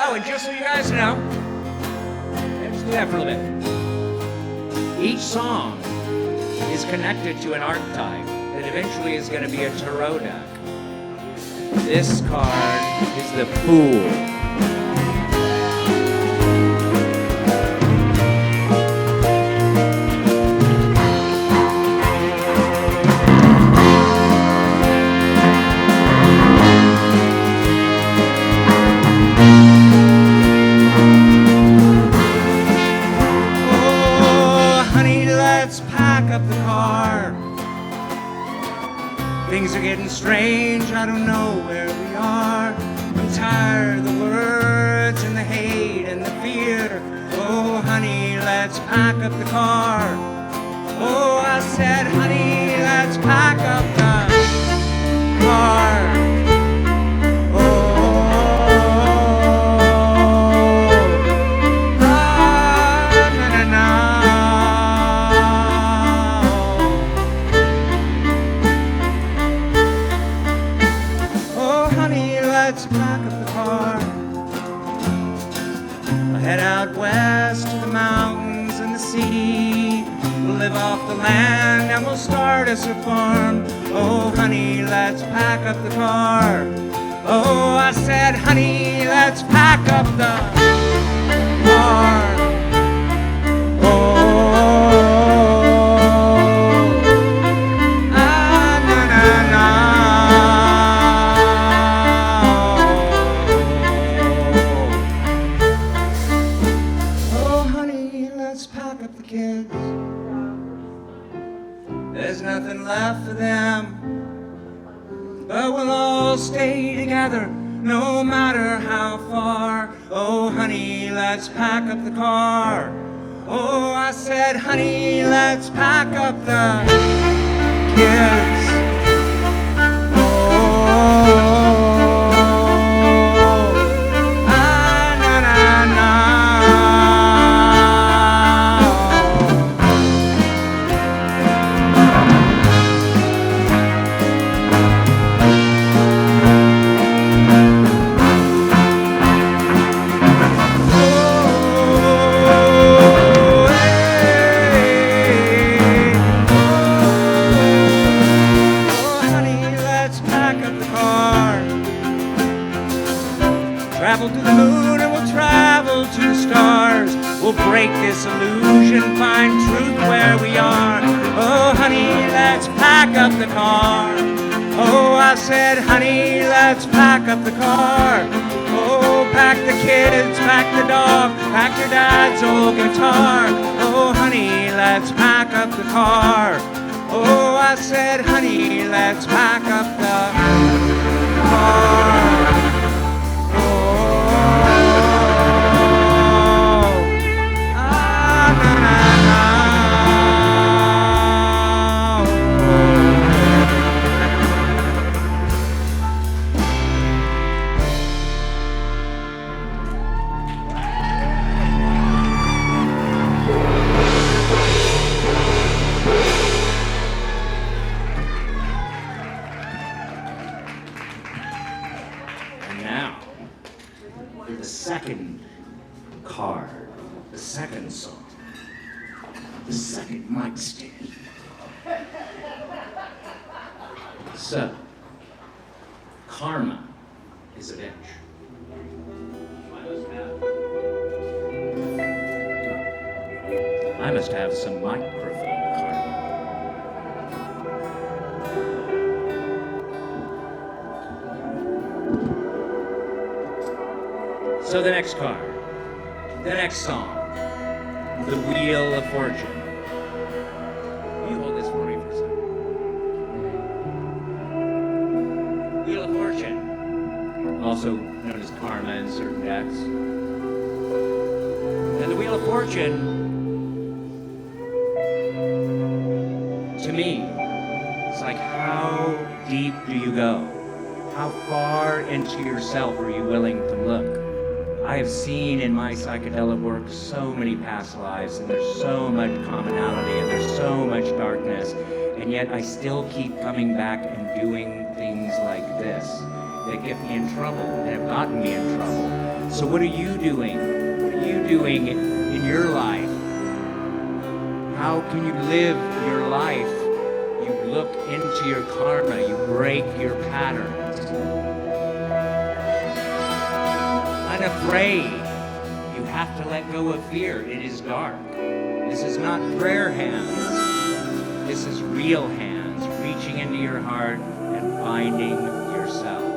Oh, and just so you guys know, let's do that for a little bit. Each song is connected to an archetype that eventually is going to be a tarot deck. This card is the Fool. Things are getting strange, I don't know where we are. I'm tired of the words and the hate and the fear. Oh, honey, let's pack up the car. Oh, I said, honey, let's pack up the car. Off the land and we'll start us a farm. Oh, honey, let's pack up the car. Oh, I said, honey, let's pack up the car. Left for them, but we'll all stay together no matter how far. Oh, honey, let's pack up the car. Oh, I said, honey, let's pack up the kids. Break this illusion, find truth where we are. Oh, honey, let's pack up the car. Oh, I said, honey, let's pack up the car. Oh, pack the kids, pack the dog, pack your dad's old guitar. Oh, honey, let's pack up the car. Oh, I said, honey, let's pack up the car. Second card, the second song, the second mic stand. So, karma is a bitch. I must have some microphone karma. So the next card, the next song, the Wheel of Fortune. You hold this for me for a second. Wheel of Fortune, also known as karma in certain decks. And the Wheel of Fortune, to me, it's like, how deep do you go? How far into yourself are you willing to look? I have seen in my psychedelic work so many past lives, and there's so much commonality, and there's so much darkness, and yet I still keep coming back and doing things like this that get me in trouble, and have gotten me in trouble. So what are you doing? What are you doing in your life? How can you live your life? You look into your karma, you break your patterns. Unafraid, you have to let go of fear. It is dark. This is not prayer hands. This is real hands reaching into your heart and finding yourself.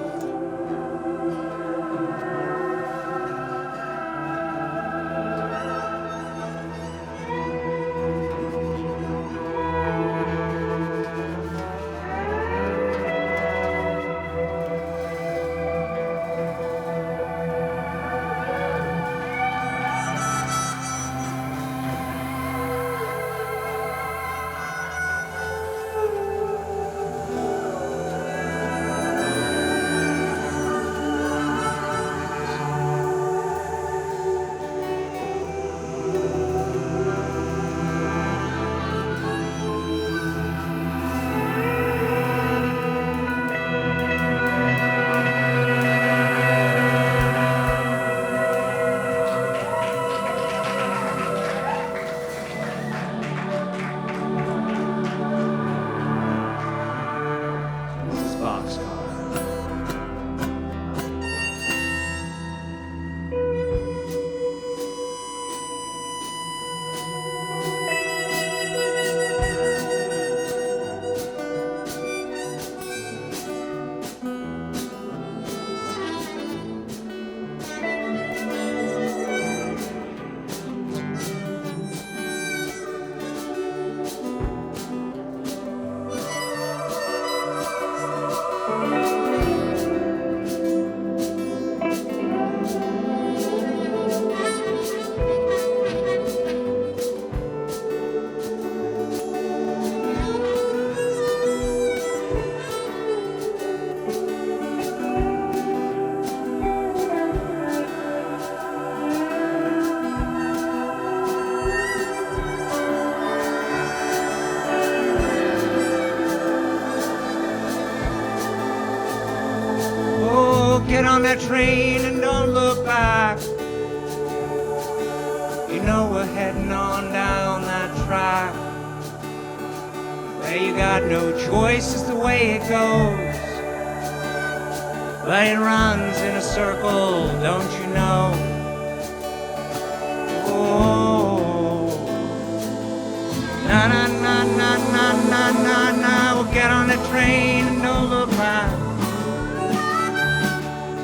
Get on that train and don't look back. You know we're heading on down that track. Well, you got no choice, it's the way it goes. But it runs in a circle, don't you know? Oh, na na na na na na na na. We'll get on the train and don't look back.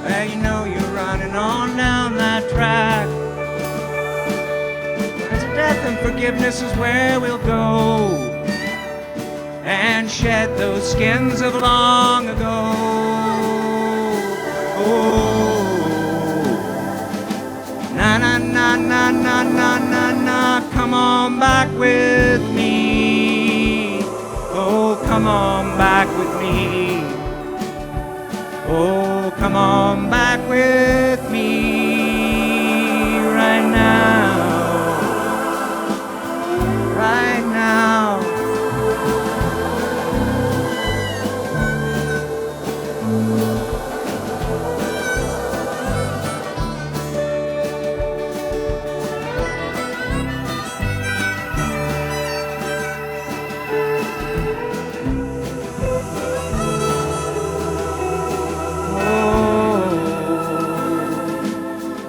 Well, you know you're running on down that track. As death and forgiveness is where we'll go, and shed those skins of long ago. Oh, na na na na na na na na. Come on back with me. Oh, come on back with me. Oh, come on back with me right now, right now.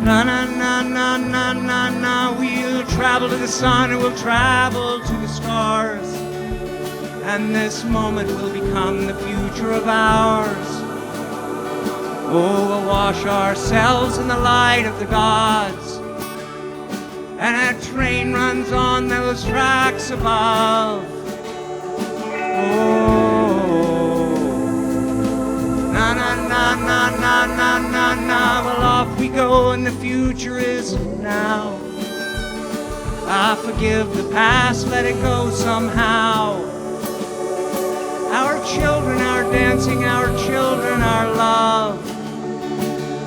Na na na na na na na. We'll travel to the sun and we'll travel to the stars, and this moment will become the future of ours. Oh, we'll wash ourselves in the light of the gods, and a train runs on those tracks above. Oh, na na na na na na na na. Well, off we go and the future is now. I forgive the past, let it go somehow. Our children are dancing, our children are love,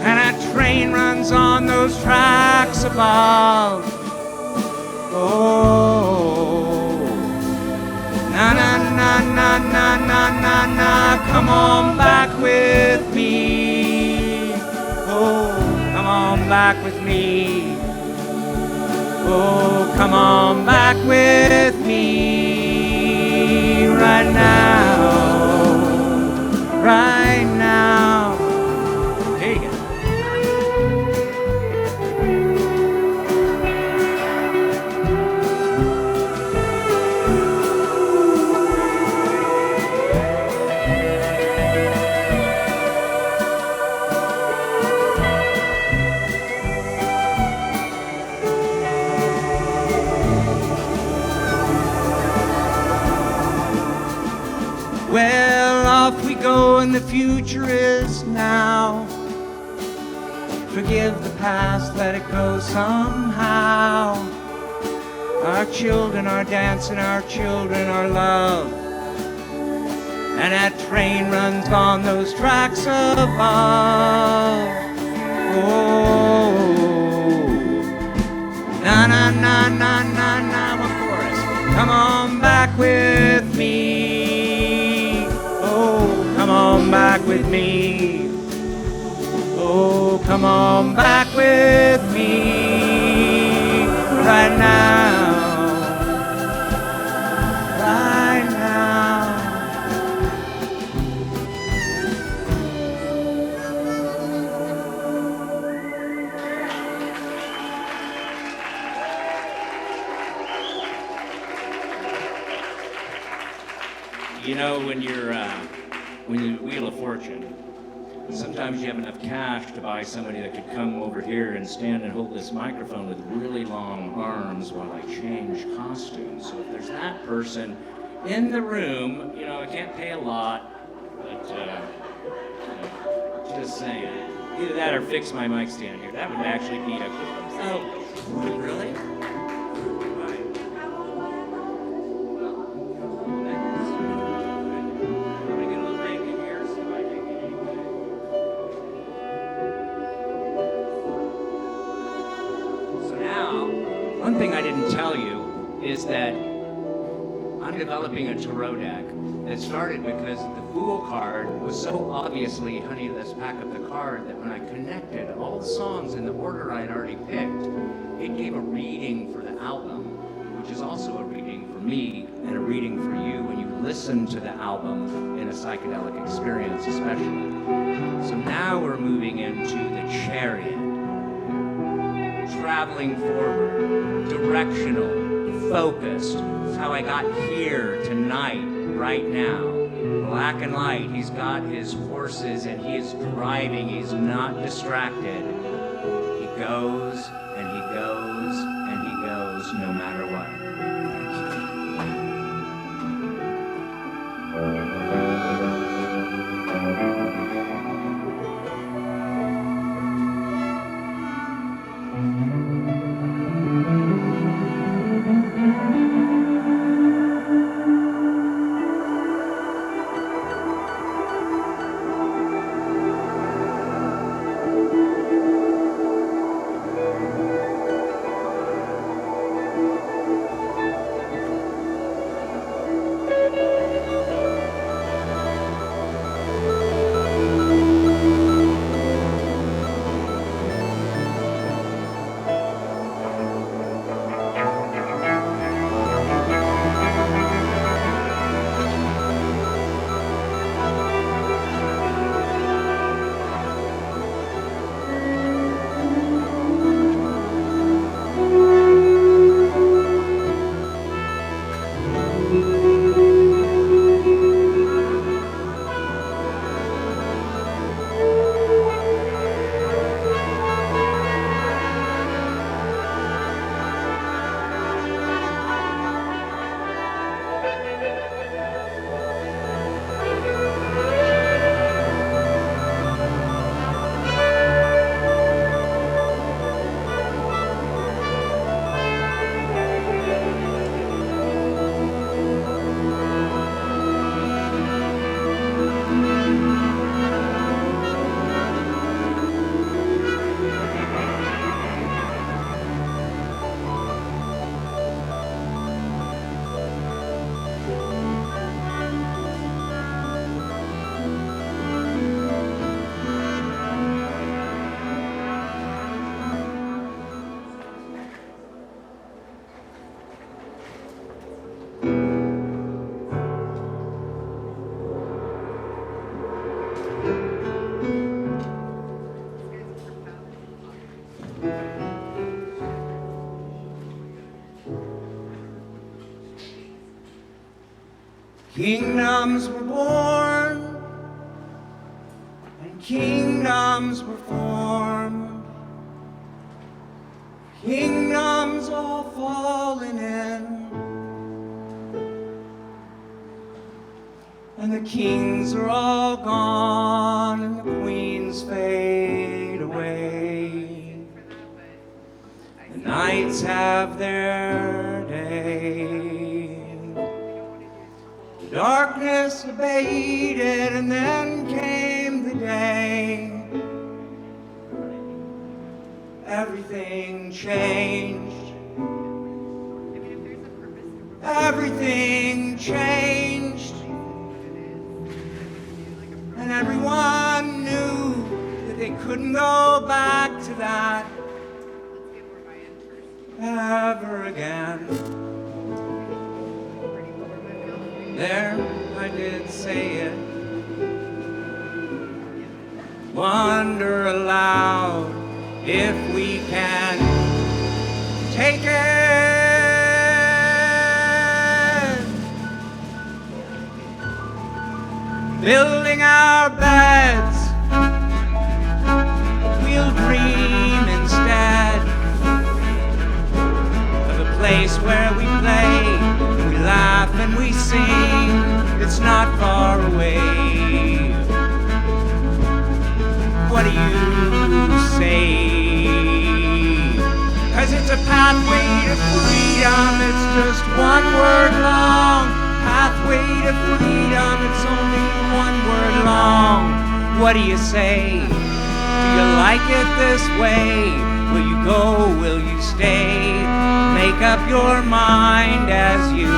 and a train runs on those tracks above. Oh, na na na na na na na na. Come on back with me. Oh, come on back with me. Oh, come on back with me right now, right now. There you go. Well, off we go and the future is now. Forgive the past, let it go somehow. Our children are dancing, our children are loved. And that train runs on those tracks above. Oh, na na na na na na, what chorus? Come on back with me. Come on back with me. Oh, come on back with me right now, right now. You know, when you Wheel of Fortune, sometimes you have enough cash to buy somebody that could come over here and stand and hold this microphone with really long arms while I change costumes. So if there's that person in the room, you know, I can't pay a lot, but just saying. Either that or fix my mic stand here. That would actually be a... Oh, really? One thing I didn't tell you is that I'm developing a tarot deck that started because the Fool card was so obviously Honey, Let's Pack Up the Card that when I connected all the songs in the order I'd already picked, it gave a reading for the album, which is also a reading for me and a reading for you when you listen to the album in a psychedelic experience especially. So now we're moving into the Chariot. Traveling forward, directional, focused. It's how I got here tonight, right now. Black and light, he's got his horses and he is driving, he's not distracted. He goes and he goes and he goes no matter what. Kingdoms were born, and kingdoms were formed. Kingdoms all fallen in, and the kings are all gone, and the queens fade away. The knights have their day. Darkness abated, and then came the day. Everything changed. Everything changed. And everyone knew that they couldn't go back to that ever again. There, I did say it. Wonder aloud if we can take it. Building our beds, we'll dream instead of a place where we play, we laugh and we sing. It's not far away. What do you say? 'Cause it's a pathway to freedom. It's just one word long. Pathway to freedom. It's only one word long. What do you say? Do you like it this way? Will you go? Will you stay? Make up your mind as you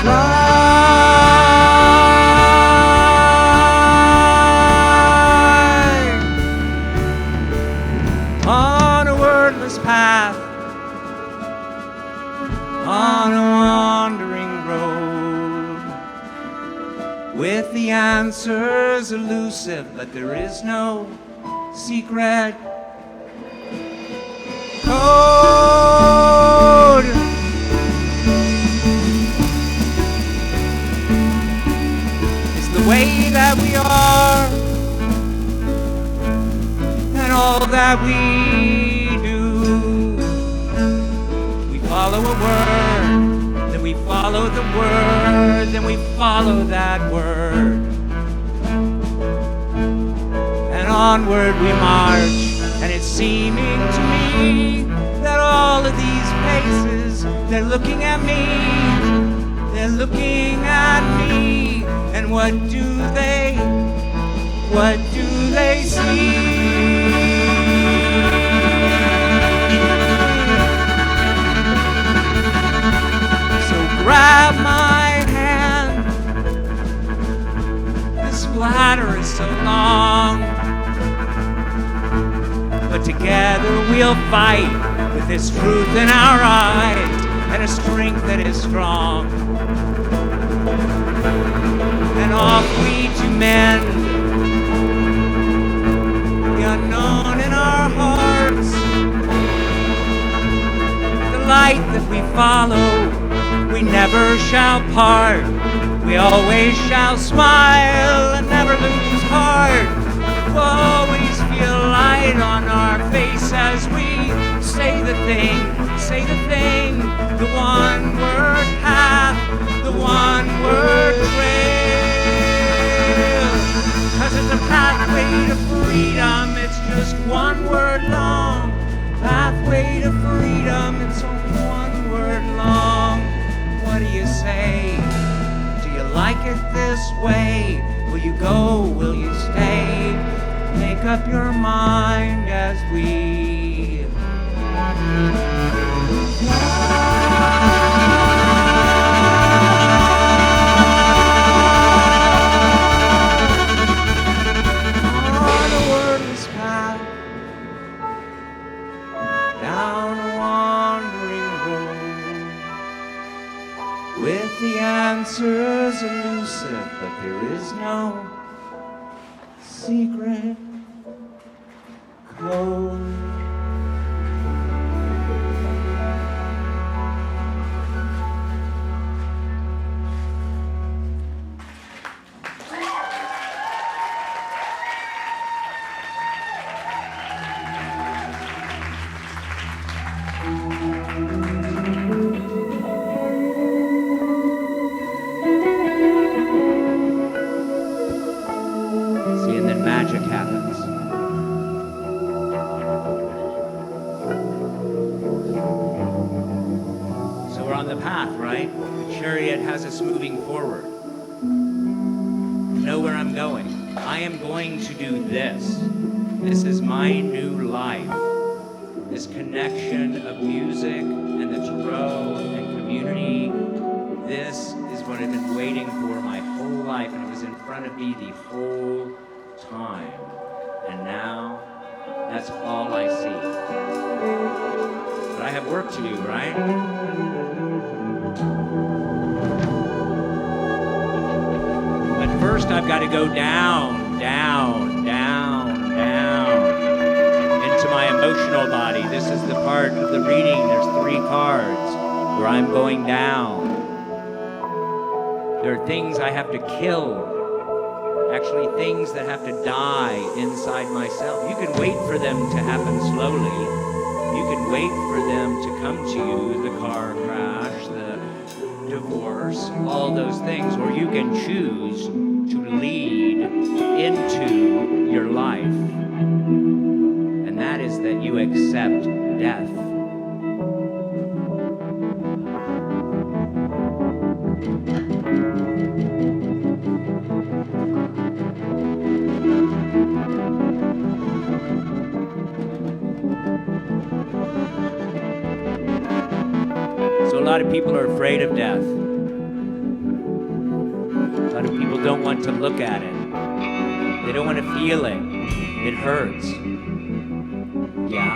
fly on a wordless path, on a wandering road, with the answers elusive, but there is no secret code. It's the way that we are, and all that we do. We follow a word, then we follow the word, then we follow that word, and onward we march. And it's seeming to me that all of these faces, they're looking at me, they're looking at me, and what do they see? So grab my hand, this ladder is so long, but together we'll fight with this truth in our eyes and a strength that is strong. And off we to mend the unknown in our hearts. The light that we follow, we never shall part. We always shall smile and never lose heart. We'll always feel light on our face as we say the thing, the one word path, the one word trail. 'Cause it's a pathway to freedom, it's just one word long. Pathway to freedom, it's only one word long. What do you say? Do you like it this way? Will you go? Will you stay? Make up your mind as we on a wordless path, down a wandering road, with the answers elusive, but there is no secret purpose moving forward. Know where I'm going. I am going to do this. This is my new life. This connection of music and the tarot and community. This is what I've been waiting for my whole life, and it was in front of me the whole time. And now, that's all I see. But I have work to do, right? But first I've got to go down, down, down, down into my emotional body. This is the part of the reading. There's 3 cards where I'm going down. There are things I have to kill. Actually, things that have to die inside myself. You can wait for them to happen slowly. You can wait for them to come to you, the car crash, the divorce, all those things, or you can choose to lead into your life. And that is that you accept death. A lot of people are afraid of death. A lot of people don't want to look at it. They don't want to feel it. It hurts. Yeah.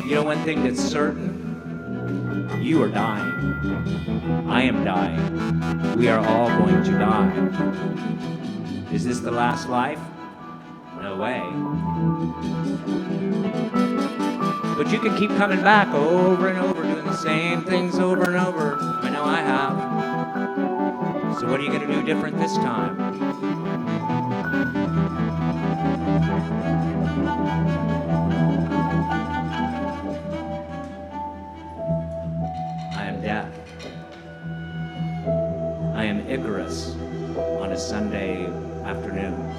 You know one thing that's certain? You are dying. I am dying. We are all going to die. Is this the last life? No way. But you can keep coming back over and over, doing the same things over and over. I know I have. So what are you going to do different this time? I am death. I am Icarus on a Sunday afternoon.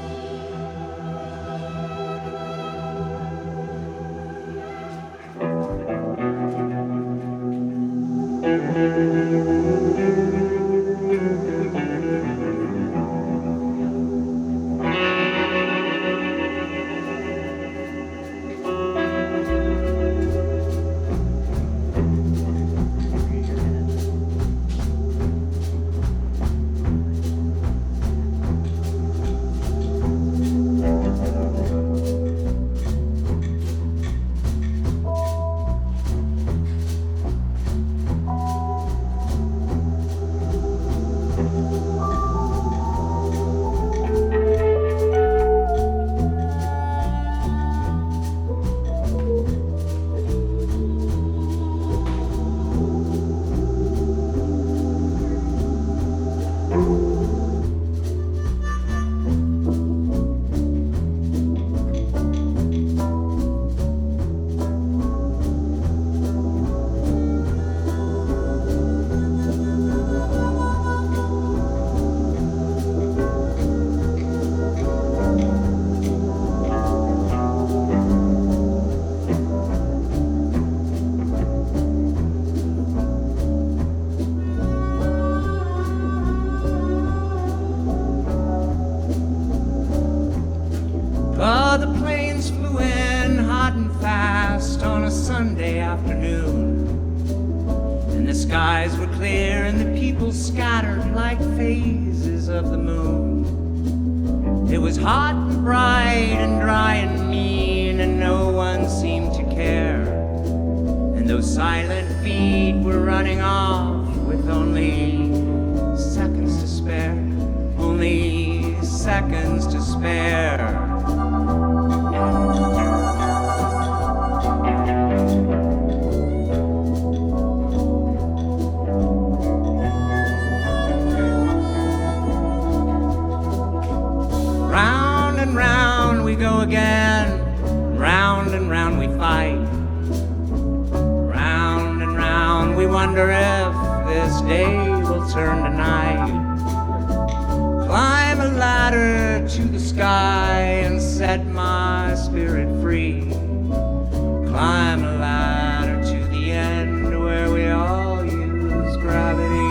Sunday afternoon, and the skies were clear and the people scattered like phases of the moon. It was hot and bright and dry and mean, and no one seemed to care. And those silent feet were running off with only seconds to spare, only seconds to spare. Round and round we go again, round and round we fight. Round and round we wonder if this day will turn to night. Climb a ladder to the sky and set my spirit free. Climb a ladder to the end where we all use gravity.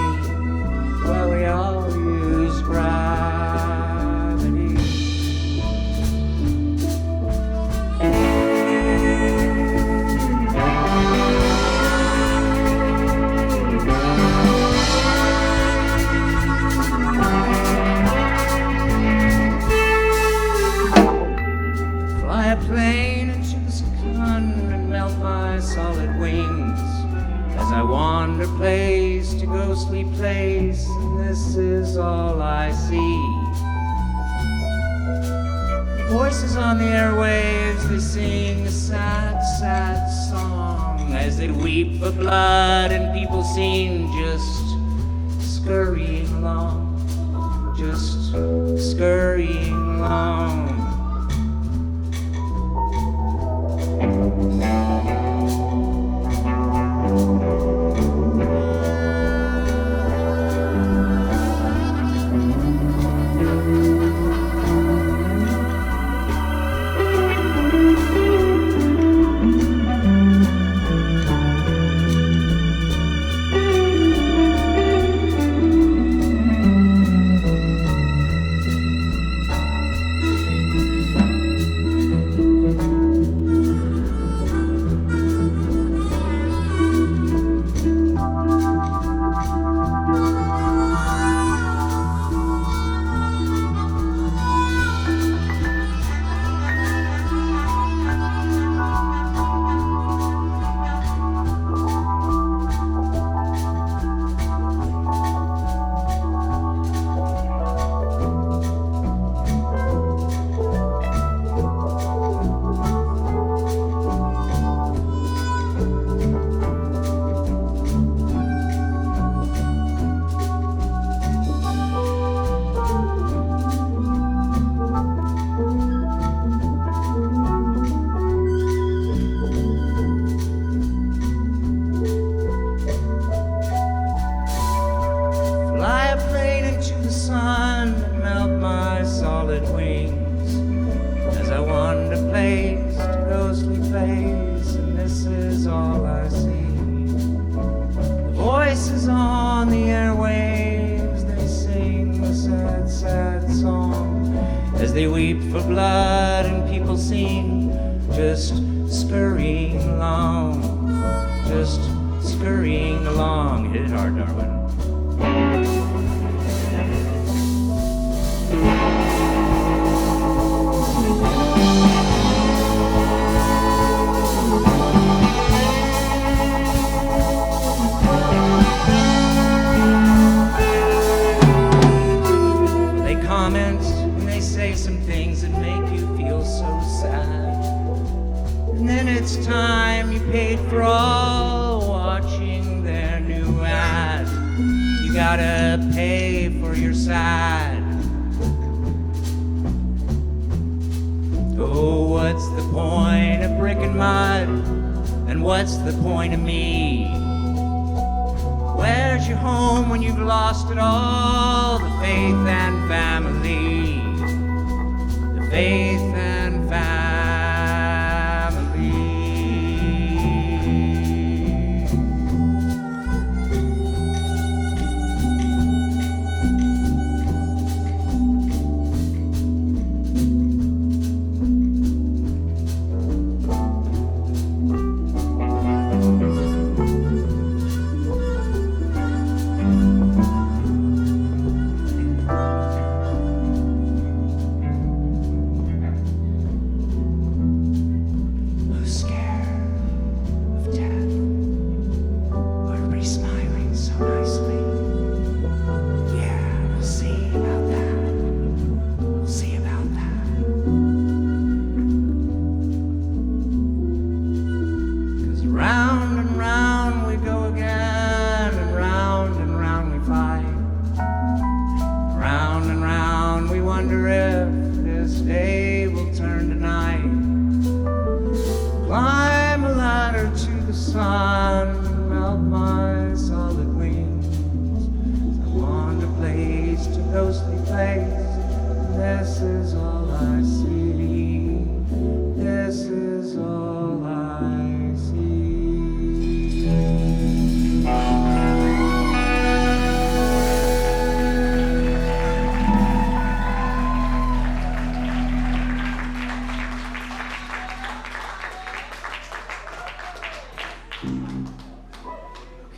a plane into the sun and melt my solid wings as I wander place to ghostly place, and this is all I see. Voices on the airwaves, they sing a sad, sad song as they weep for blood, and people seem just scurrying along, just scurrying along.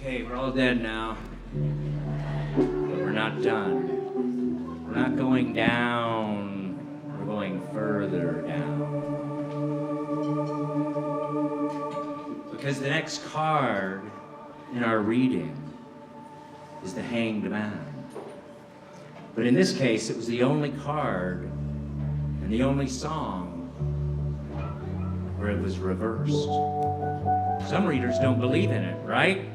Okay, we're all dead now. But we're not done. We're not going down. We're going further down. Because the next card in our reading is the Hanged Man. But in this case, it was the only card and the only song where it was reversed. Some readers don't believe in it, right?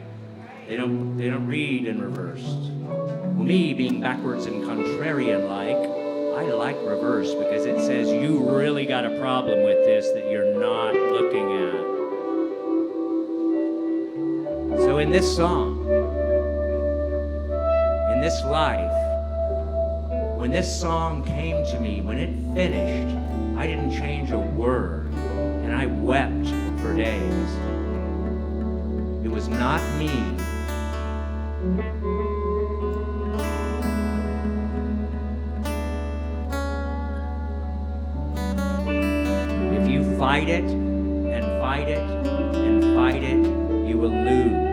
They don't read in reversed. Well, me being backwards and contrarian I like reverse because it says you really got a problem with this that you're not looking at. So in this song, in this life, when this song came to me, when it finished, I didn't change a word, and I wept for days. It was not me. If you fight it, and fight it, and fight it, you will lose.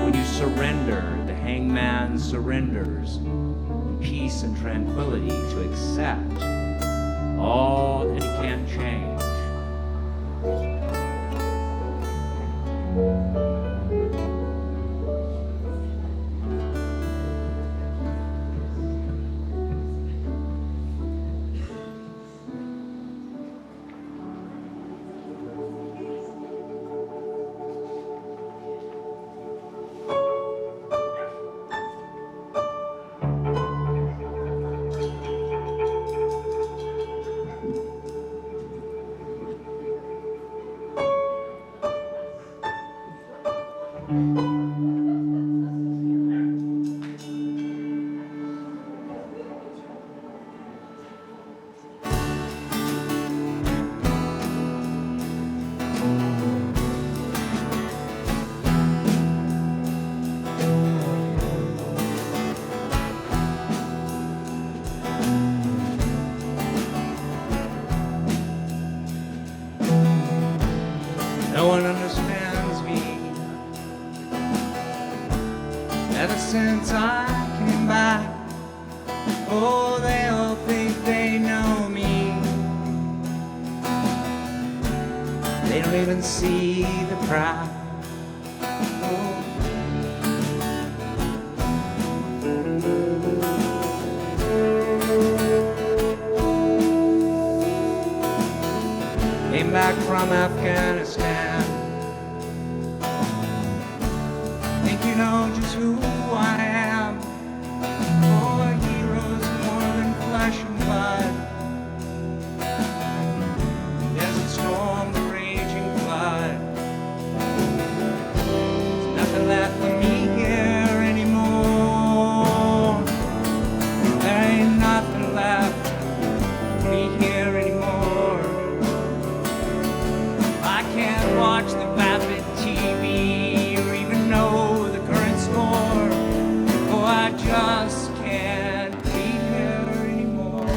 When you surrender, the hangman surrenders in peace and tranquility to accept all that he can't change. No one understands me. Ever since I came back, oh, they all think they know me. They don't even see the crack. Oh. Came back from Afghanistan. Think you know just who I am. Oh, a hero's more than flesh and blood. Desert storm, the raging flood. There's nothing left for me here anymore. There ain't nothing left for me here anymore. I can't watch the vapid TV or even know the current score. Oh, I just can't be here anymore.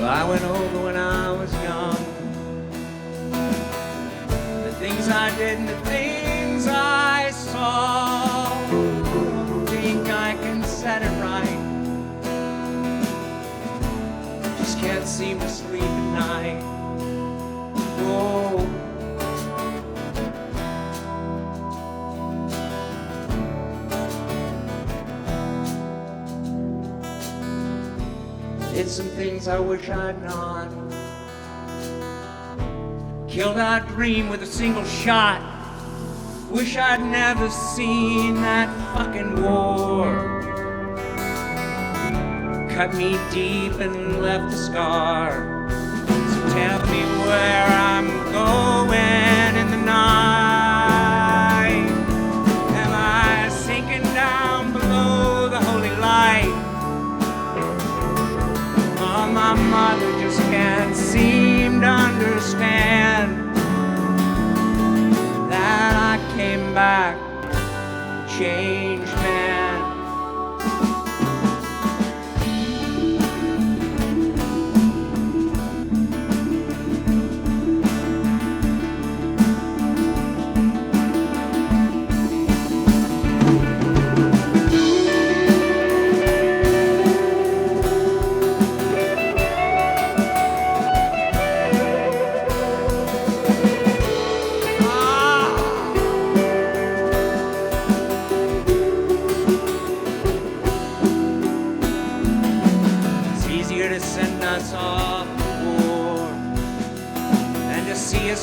Well, I went over when I was young. The things I did and the things I saw. Think I can set it right. Just can't seem to sleep at night. Oh. Did some things I wish I'd not. Killed our dream with a single shot. Wish I'd never seen that fucking war. Cut me deep and left a scar. So tell me where I'm going in the night. Am I sinking down back, changed man.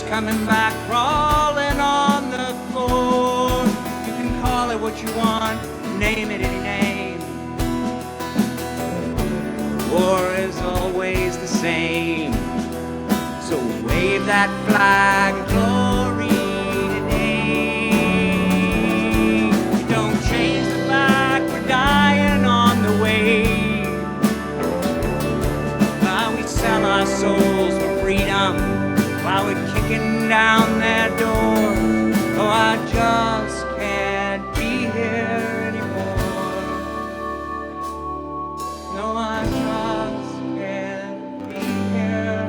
Coming back, crawling on the floor. You can call it what you want, name it any name. War is always the same. So wave that flag of glory today. Don't change the fact we're dying on the way. While we sell our souls for freedom, while we're kicking down that door. Oh, I just can't be here anymore. No, I just can't be here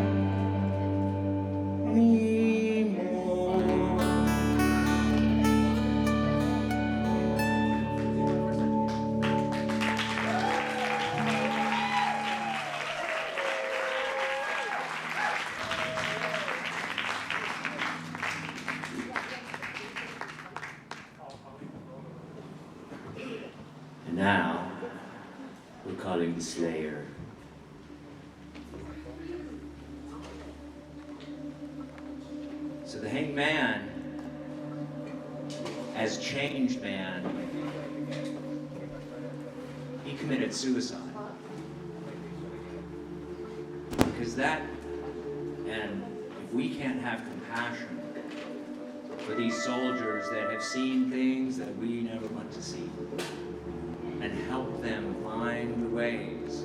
anymore. Now, we're calling the Slayer. So the Hanged Man, as changed man, he committed suicide. Because that, and if we can't have compassion for these soldiers that have seen things that we never want to see, and help them find the ways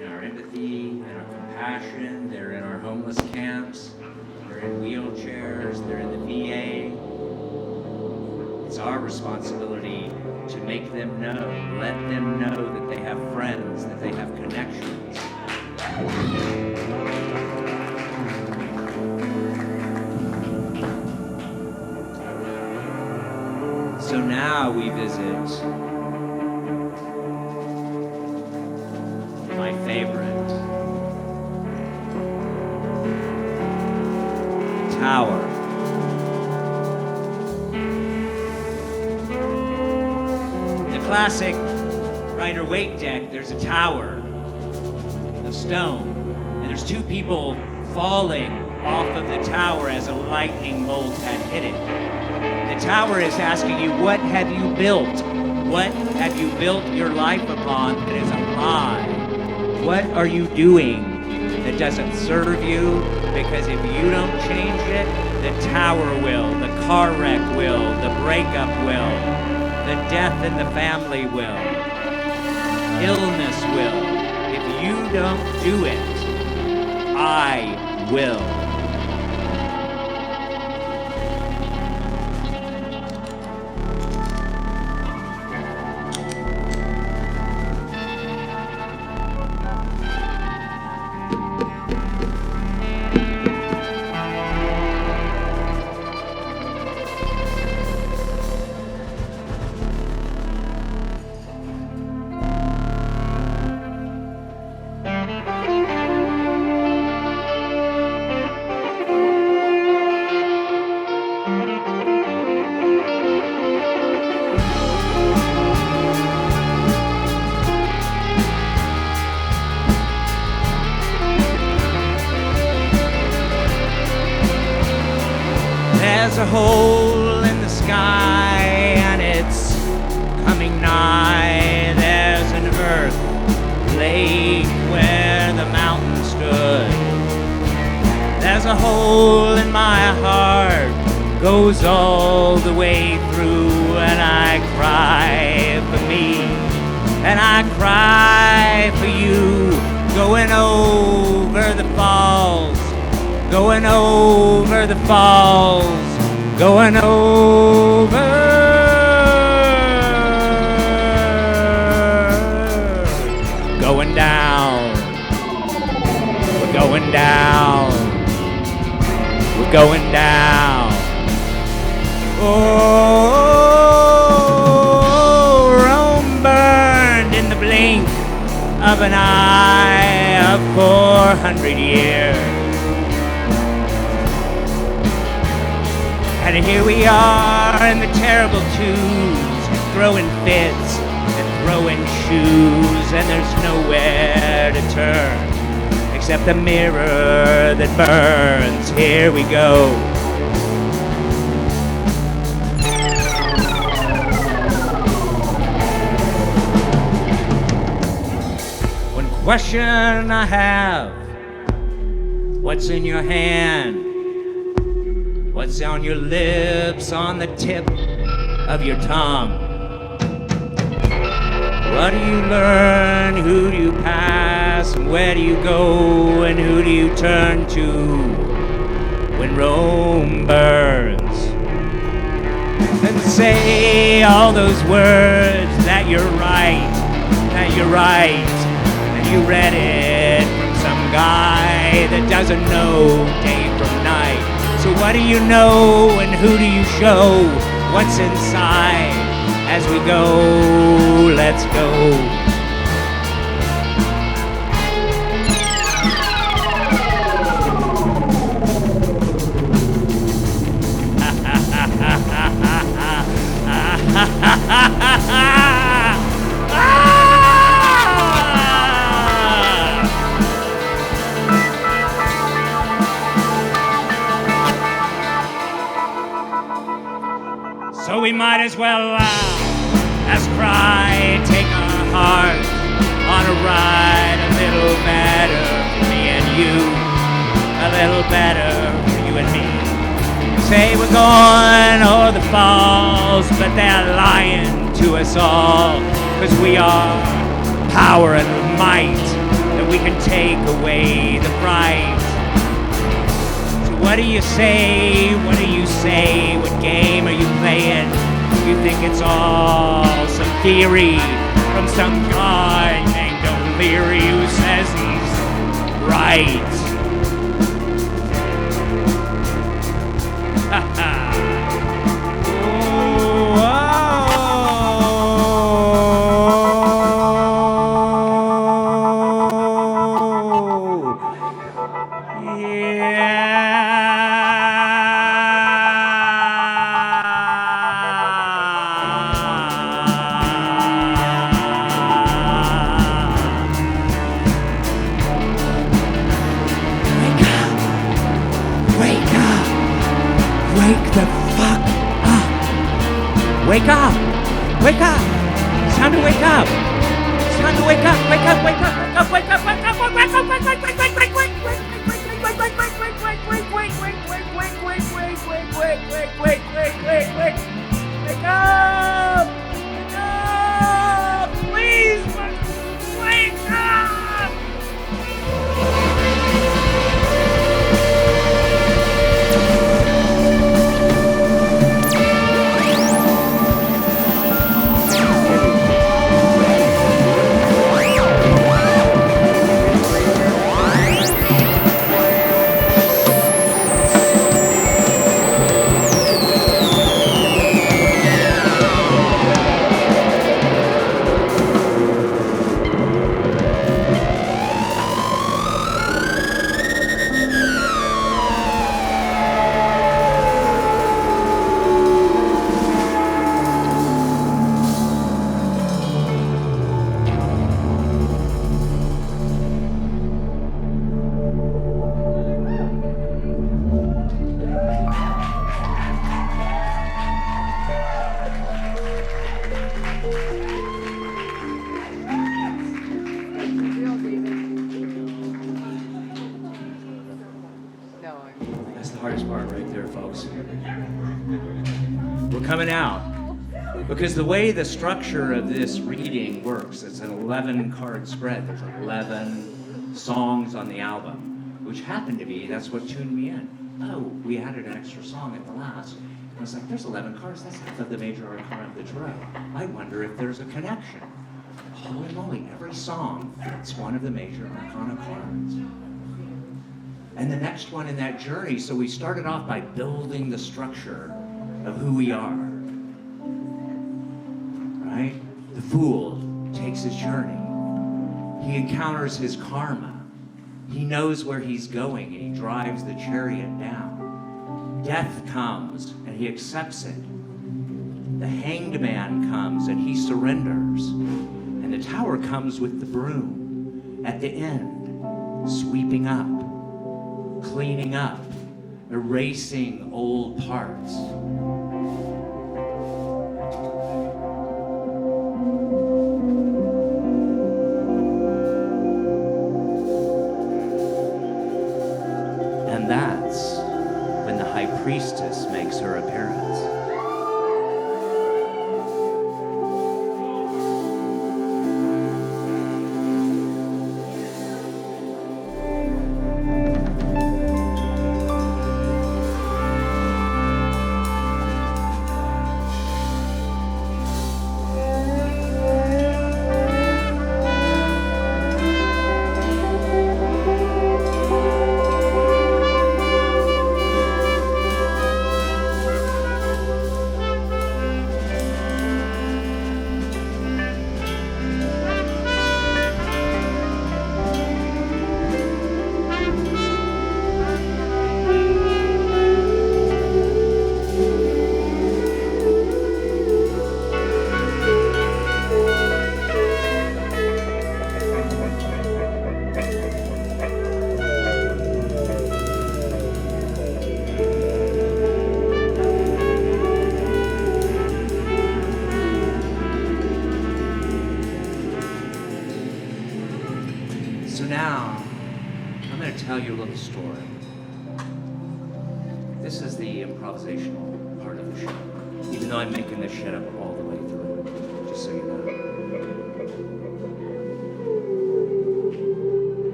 in our empathy and our compassion. They're in our homeless camps, they're in wheelchairs, they're in the VA. It's our responsibility to make them know, let them know that they have friends, that they have connections. So now we visit my favorite tower. In the classic Rider-Waite deck, there's a tower of stone, and there's two people falling off of the tower as a lightning bolt had hit it. The tower is asking you, what have you built? What have you built your life upon that is a lie? What are you doing that doesn't serve you? Because if you don't change it, the tower will, the car wreck will, the breakup will, the death in the family will, illness will. If you don't do it, I will. There's a hole in the sky and it's coming nigh. There's an earth lake where the mountain stood. There's a hole in my heart, goes all the way through, and I cry for me, and I cry for you, going over the falls, going over the falls, going over going down. Oh, Rome burned in the blink of an eye of 400 years. And here we are in the terrible twos, throwing fits and throwing shoes, and there's nowhere to turn except the mirror that burns. Here we go. One question I have: what's in your hand? What's on your lips, on the tip of your tongue? What do you learn? Who do you pass? And where do you go? And who do you turn to when Rome burns? And say all those words that you're right, that you're right, and you read it from some guy that doesn't know day from night. So what do you know and who do you show? What's inside as we go? Let's go. So we might as well as cry, take our heart on a ride, a little better for me and you, a little better for you and me. Say we're going o'er the falls, but they're lying to us all, 'cause we are power and might, that we can take away the fright. So what do you say? What do you say? What game are you playing? You think it's all some theory from some guy named O'Leary who says he's right. Ha ha. Wake up! Wake up! It's time to wake up! It's time to wake up! Wake up! Wake up! Wake up! Wake up! Wake up! Wake up! Wake up! Wake up! Wake up! Wake Wake up! Wake up! Please! Wake up! Coming out, because the way the structure of this reading works, it's an 11 card spread. There's 11 songs on the album, which happened to be, that's what tuned me in. Oh, we added an extra song at the last. And I was like, there's 11 cards, that's half of the major arcana of the tarot. I wonder if there's a connection. Holy moly, every song fits one of the major arcana cards. and the next one in that journey. So we started off by building the structure of who we are, right? The fool takes his journey. He encounters his karma. He knows where he's going, and he drives the chariot down. Death comes, and he accepts it. The hanged man comes, and he surrenders. And the tower comes with the broom at the end, sweeping up, cleaning up, erasing old parts. And that's when the high priestess makes her appearance. So now, I'm going to tell you a little story. This is the improvisational part of the show, even though I'm making this shit up all the way through, just so you know.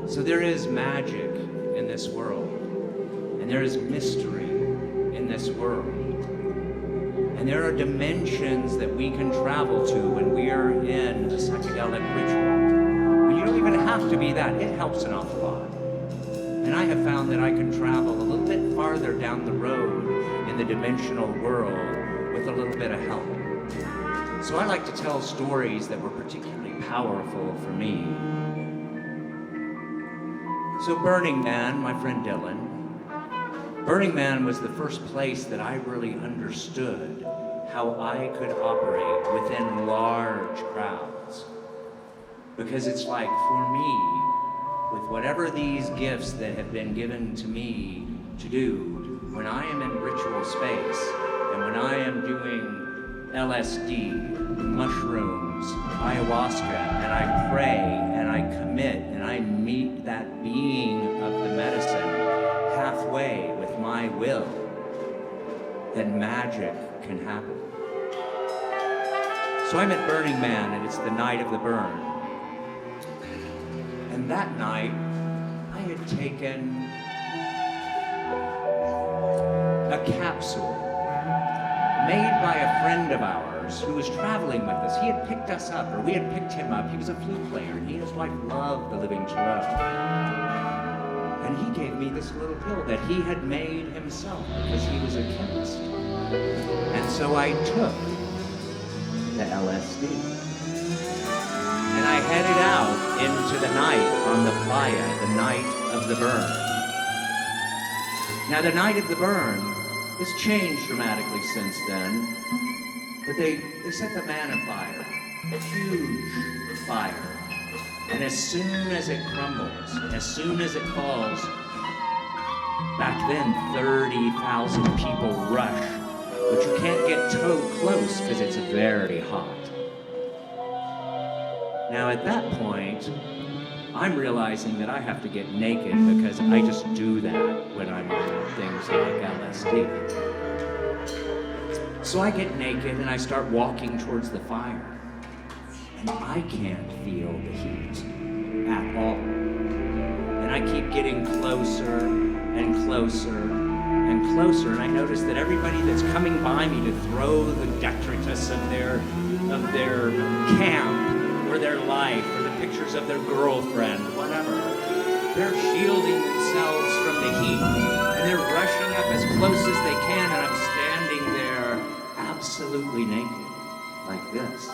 So there is magic in this world, and there is mystery in this world. And there are dimensions that we can travel to when we are in a psychedelic ritual. But you don't even have to be that. It helps an awful lot. And I have found that I can travel a little bit farther down the road in the dimensional world with a little bit of help. So I like to tell stories that were particularly powerful for me. So Burning Man, my friend Dylan, Burning Man was the first place that I really understood how I could operate within large crowds. Because it's like, for me, with whatever these gifts that have been given to me to do, when I am in ritual space, and when I am doing LSD, mushrooms, ayahuasca, and I pray, and I commit, and I meet that being of the medicine halfway with my will, then magic can happen. So I'm at Burning Man, and it's the night of the burn. And that night, I had taken a capsule made by a friend of ours who was traveling with us. He had picked us up, or we had picked him up. He was a flute player, and he and his wife loved the living tarot. And he gave me this little pill that he had made himself because he was a chemist. And so I took the LSD. And I headed out into the night on the playa, the night of the burn. Now the night of the burn has changed dramatically since then, but they set the man afire, a huge fire. And as soon as it crumbles, as soon as it falls, back then 30,000 people rush, but you can't get too close because it's very hot. Now at that point, I'm realizing that I have to get naked because I just do that when I'm on things like LSD. So I get naked and I start walking towards the fire. And I can't feel the heat at all. And I keep getting closer and closer and closer, and I notice that everybody that's coming by me to throw the detritus of their camp, or their life, or the pictures of their girlfriend, whatever, They're shielding themselves from the heat, and they're rushing up as close as they can, and I'm standing there absolutely naked, like this.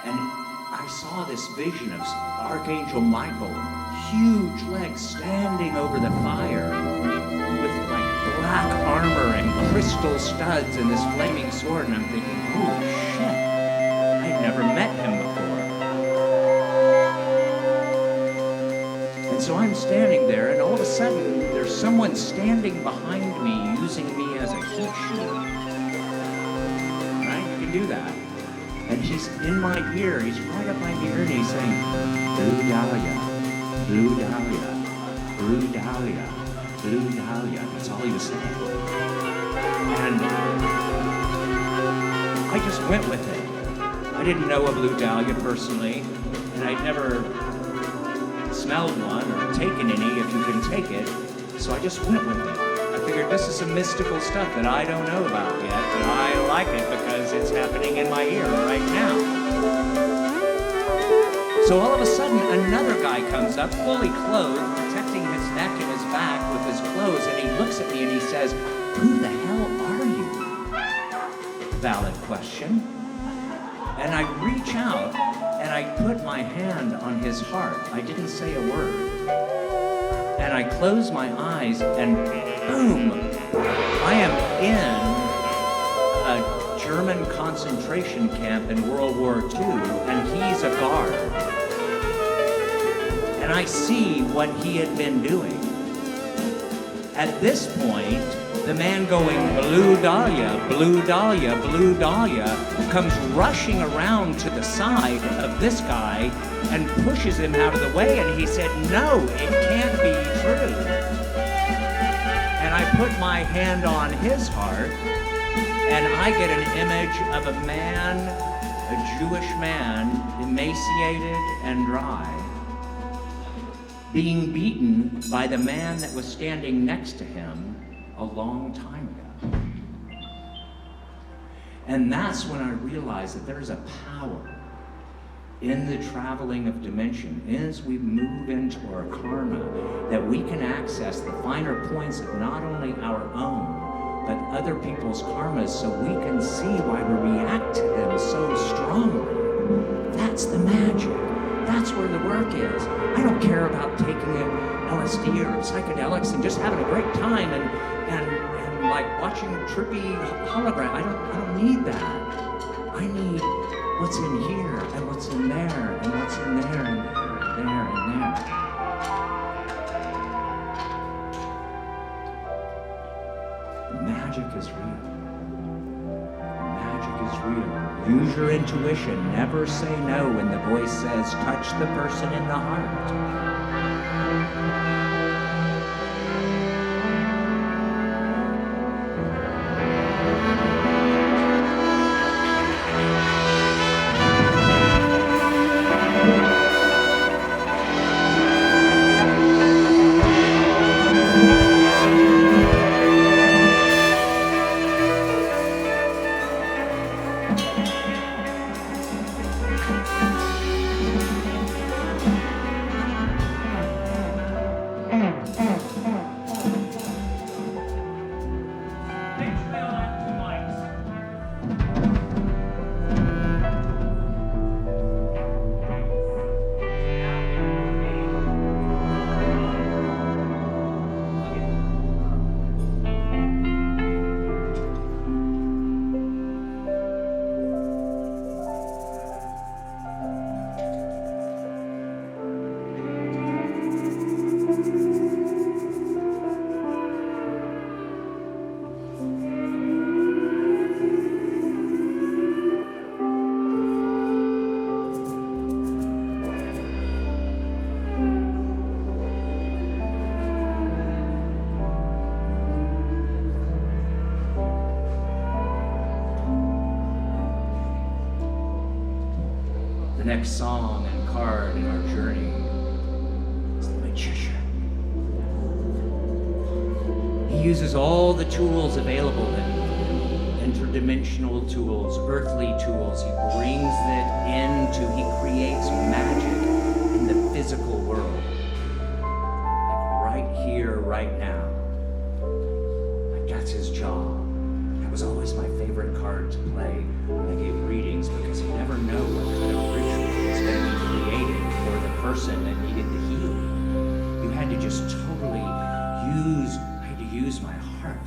And I saw this vision of Archangel Michael, huge legs standing over the fire with like black armor and crystal studs and this flaming sword, and I'm thinking, holy shit, I'd never met him before. And so I'm standing there, and all of a sudden there's someone standing behind me using me as a heat shield. Right? You can do that. And he's in my ear, he's right up my ear, and he's saying, Blue Dahlia, Blue Dahlia, Blue Dahlia, Blue Dahlia. That's all he was saying. And I just went with it. I didn't know a Blue Dahlia personally, and I'd never smelled one or taken any, if you can take it, so I just went with it. I figured this is some mystical stuff that I don't know about yet, but I like it because it's happening in my ear right now. So all of a sudden, another guy comes up, fully clothed, protecting his neck and his back with his clothes, and he looks at me and he says, "Who the hell are you?" Valid question. And I reach out and I put my hand on his heart. I didn't say a word. And I close my eyes and boom, I am in a German concentration camp in World War II, and he's a guard. And I see what he had been doing. At this point, the man going, Blue Dahlia, Blue Dahlia, Blue Dahlia, comes rushing around to the side of this guy and pushes him out of the way, and he said, "No, it can't be true." And I put my hand on his heart, and I get an image of a man, a Jewish man, emaciated and dry, being beaten by the man that was standing next to him a long time ago. And that's when I realized that there's a power in the traveling of dimension, as we move into our karma, that we can access the finer points of not only our own, but other people's karmas, so we can see why we react to them so strongly. That's the magic. That's where the work is. I don't care about taking an LSD or psychedelics and just having a great time and like watching trippy hologram. I don't need that. I need what's in here and what's in there and what's in there and there and there. The magic is real. The magic is real. Use your intuition. Never say no when the voice says, touch the person in the heart. Next song and card in our journey is the Magician. He uses all the tools available to him, interdimensional tools, earthly tools. He brings it into, he creates magic in the physical world. right now. Like, that's his job. That was always my favorite card to play when I gave readings, because you never know what kind of ritual was going to be created for the person that needed the healing. You had to just totally use my heart.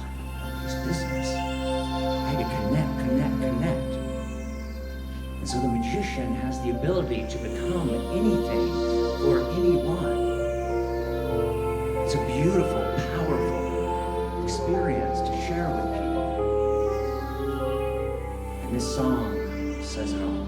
It's business. I had to connect. And so the magician has the ability to become anything or anyone. It's a beautiful, powerful experience to share with people. And this song says it all.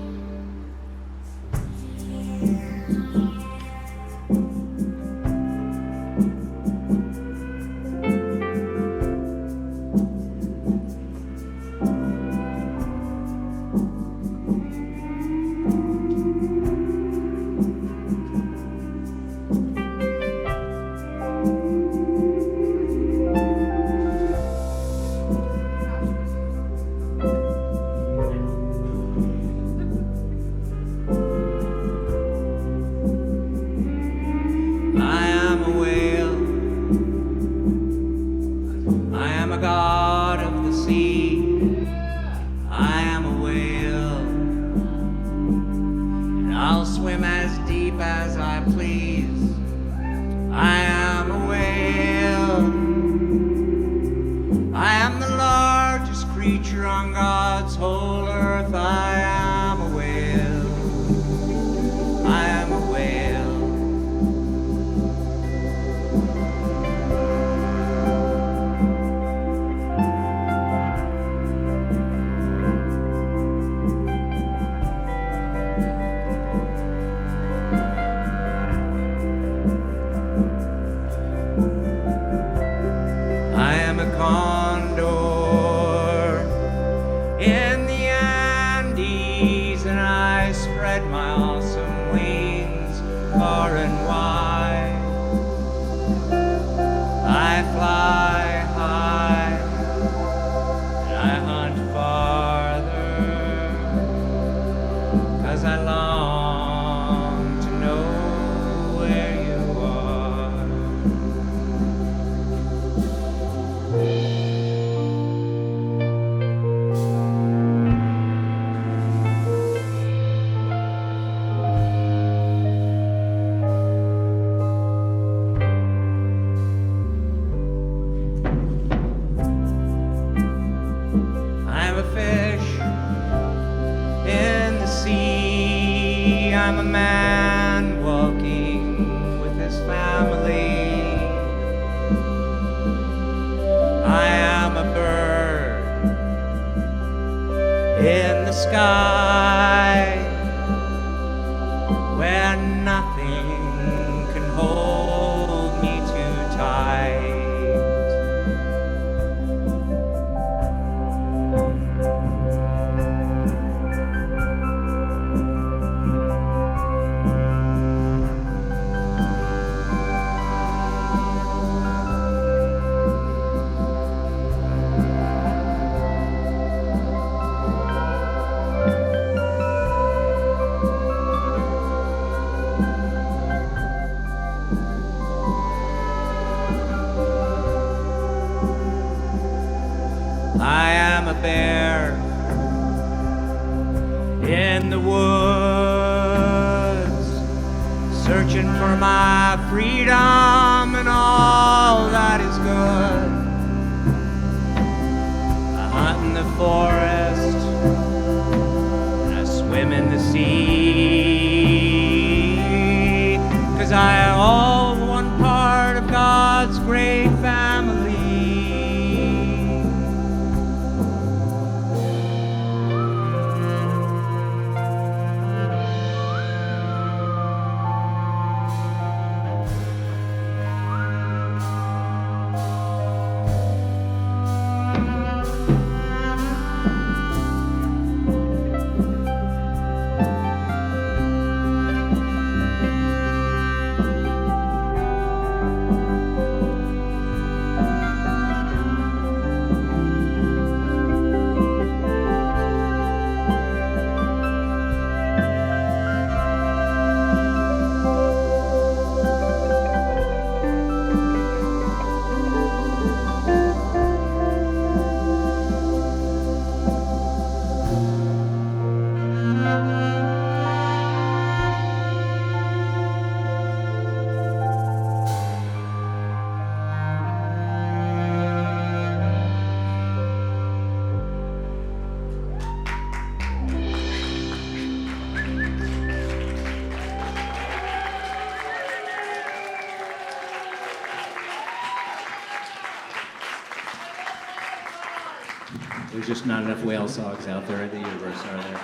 There's just not enough whale songs out there in the universe, are there?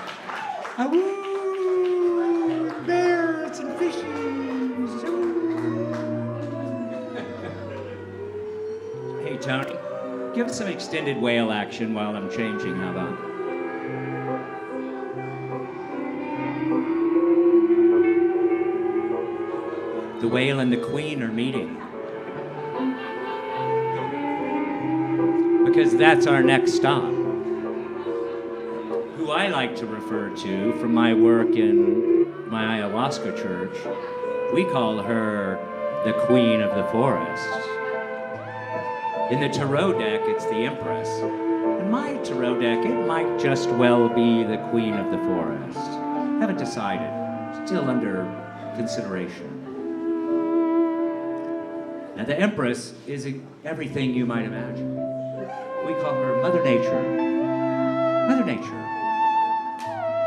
Awoo! Bears and fishies! Hey, Tony, give us some extended whale action while I'm changing, how about? The whale and the queen are meeting. Because that's our next stop. Who I like to refer to from my work in my ayahuasca church, we call her the Queen of the Forest. In the tarot deck, it's the Empress. In my tarot deck, it might just well be the Queen of the Forest. Haven't decided. Still under consideration. Now, the Empress is everything you might imagine. We call her Mother Nature. Mother Nature.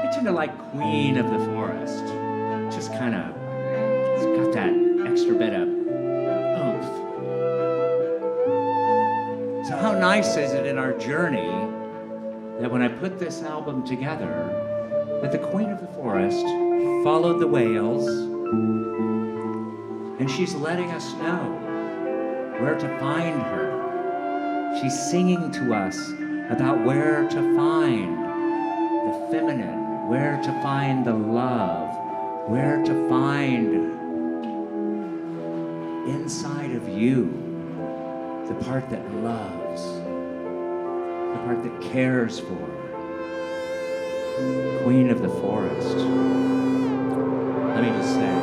I tend to like Queen of the Forest. Just kind of, it's got that extra bit of oomph. So how nice is it in our journey that when I put this album together, that the Queen of the Forest followed the whales, and she's letting us know where to find her. She's singing to us about where to find the feminine, where to find the love, where to find inside of you the part that loves, the part that cares for. Queen of the Forest. Let me just say,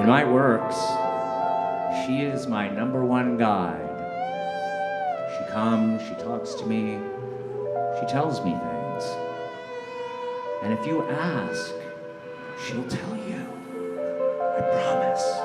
in my works, she is my #1 guide. She comes, she talks to me, she tells me things. And if you ask, she'll tell you. I promise.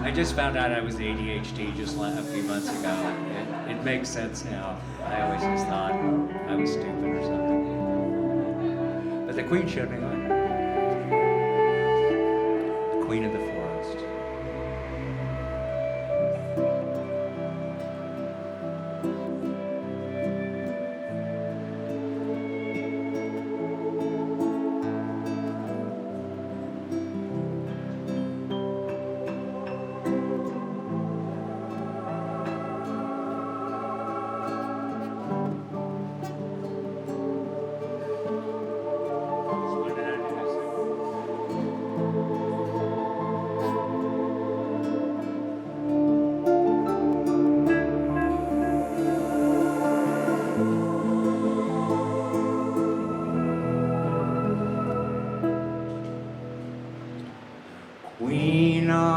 I just found out I was ADHD just a few months ago. It makes sense now. I always just thought I was stupid or something. But the Queen showed me one. The Queen of the Forest.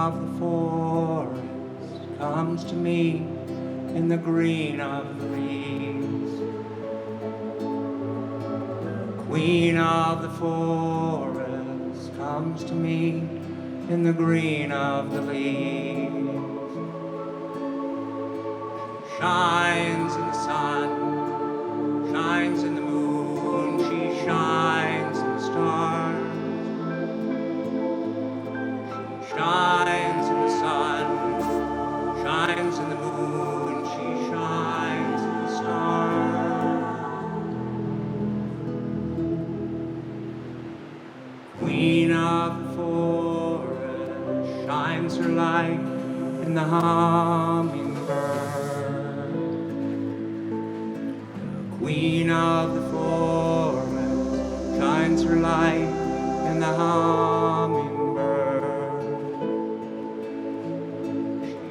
of the forest comes to me in the green of the leaves. The queen of the forest comes to me in the green of the leaves. She shines in the sun, shines in the moon, she shines in the stars. She shines in the sun, shines in the moon, she shines in the stars. Queen of the forest shines her light in the hummingbird. Queen of the forest shines her light in the hummingbird.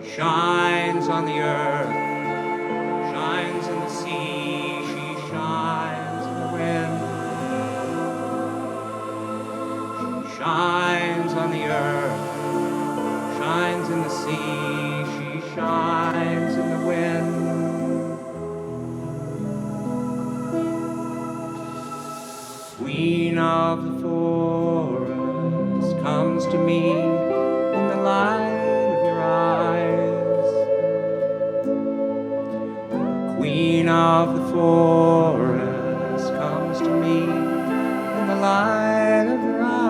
She shines on the earth, shines in the sea, she shines in the wind. She shines on the earth, shines in the sea, she shines in the wind. Queen of the forest comes to me in the light of your eyes. The queen of the forest comes to me in the light of your eyes.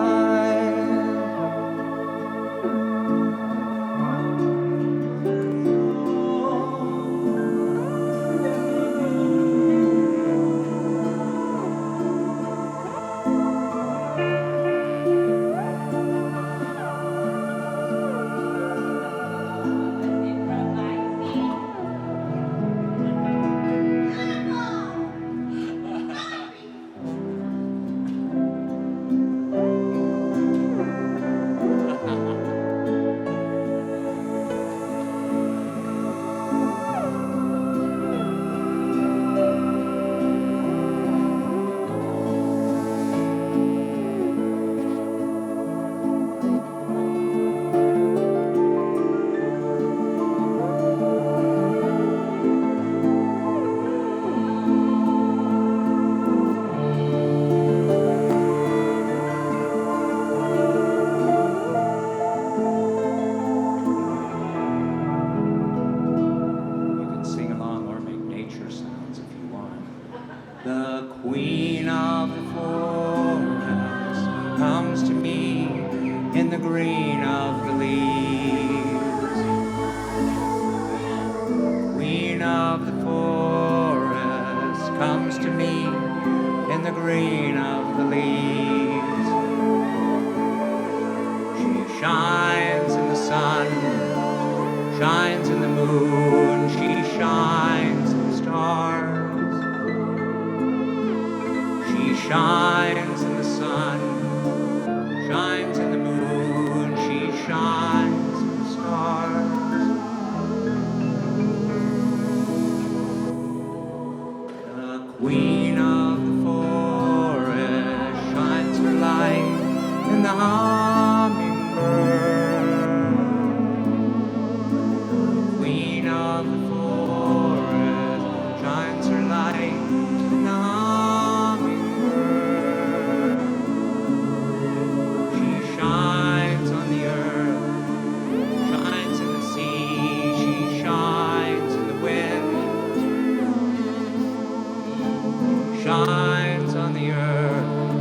Shines on the earth,